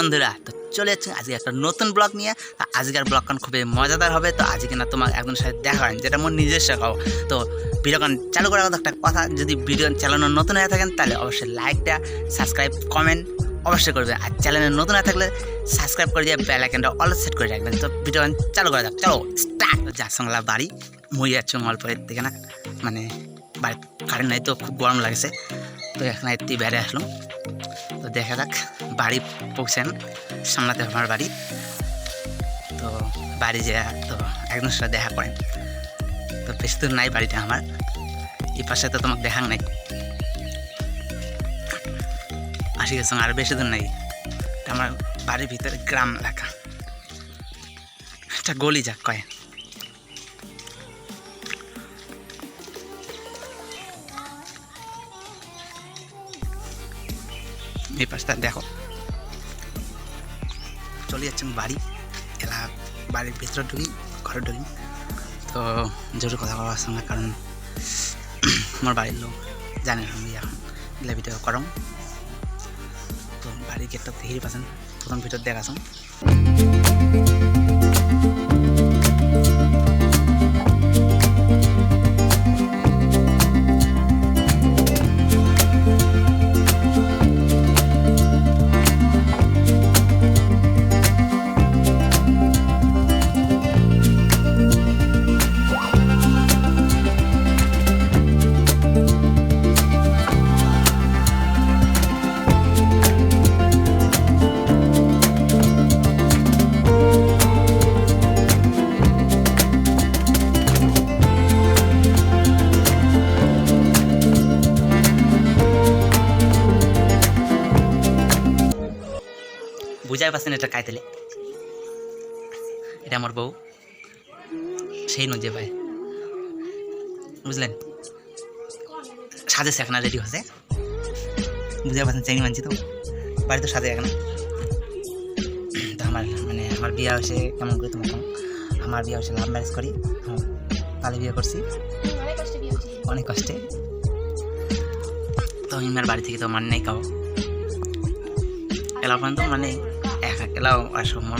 বন্ধুরা, তো চলে যাচ্ছি আজকে একটা নতুন ব্লগ নিয়ে। আজকের ব্লগখান খুবই মজাদার হবে। তো আজকে না তোমার একজনের সাথে দেখা হয় যেটা আমার নিজস্ব খাও। তো ভিডিওখান চালু করার কথা একটা কথা, যদি ভিডিও চালানো নতুন হয়ে থাকেন তাহলে অবশ্যই লাইকটা, সাবস্ক্রাইব, কমেন্ট অবশ্যই করবেন। আর চ্যানেলে নতুন হয়ে থাকলে সাবস্ক্রাইব করে দিয়ে বেল আইকনটা অল সেট করে রাখবেন। তো ভিডিও চালু করা যাক, চলো স্টার্ট। যার সঙ্গে বাড়ি মই যাচ্ছে অল্প দেখে না, মানে বাড়ি কারেন্ট নাই তো খুব গরম লাগছে। তো এখানে একটি বেড়ে আসলাম। তো দেখা যাক বাড়ি পৌঁছান, সামলাতে হবে আমার বাড়ি। তো বাড়ি যে তো একজনের সাথে দেখা করেন। তো বেশি দূর নাই বাড়িটা আমার, এই পাশে তো তোমাকে দেখান নাই, আসি গেছে আর বেশি দূর নাই। আমার বাড়ির ভিতরে গ্রাম এলাকা, একটা গলি যাক কয়। এই পাশটা দেখো, চলে যাচ্ছে বাড়ি এলাকা, বাড়ির ভিতরে ঢুকি, ঘরে ঢুকি। তো জোরে কথা বলার সঙ্গে, কারণ আমার বাড়ির লোক জানে আমি এখন এগুলো ভিডিও করম। তো বাড়ির গেটটা দেখেই পাচ্ছেন, প্রথম ভিতর দেখাচ্ছেন। বুঝাই পাচ্ছেন এটা কাইতেলে, এটা আমার বউ, সেই নজে ভাই, বুঝলেন? সাজেছে এখন, রেডি হচ্ছে, বুঝাই পাচ্ছেন চেঙ্গি মানছি। তো বাড়ি তো সাজে এখন। তো আমার মানে আমার বিয়ে হয়েছে কেমন করে তোমার, আমার বিয়ে হয়েছে লাভ ম্যারেজ করি, পালে বিয়ে করছি অনেক কষ্টে। তো আমার বাড়ি থেকে তো মানে নেই কাউ এলাও পর্যন্ত, মানে এলাও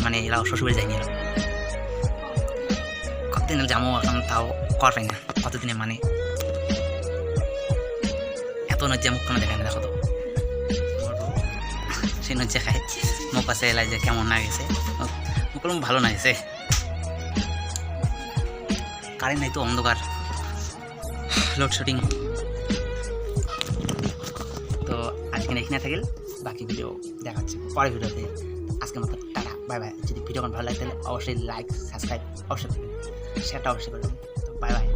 মানে এলাও শ্বশুরে যায়নি। এলাও কতদিন যাবো এখন, তাও কর পাই না কতদিনে, মানে এত নজ্জা মুখ কোনো দেখায় না। দেখো তো সেই নজ্জা খায়, মুখ কাছে এলাই যে কেমন না গেছে, মুখ ভালো না গেছে। কারেন্ট নাই তো, অন্ধকার, লোডশেডিং। তো আজকে এখানে থাকলে বাকি ভিডিও দেখাচ্ছে পরের ভিডিওতে। আজকের মতো টাটা, বাই বাই। যদি ভিডিও ভালো লাগে তাহলে অবশ্যই লাইক, সাবস্ক্রাইব অবশ্যই করবেন, শেয়ারটা অবশ্যই করবেন। তো বাই বাই।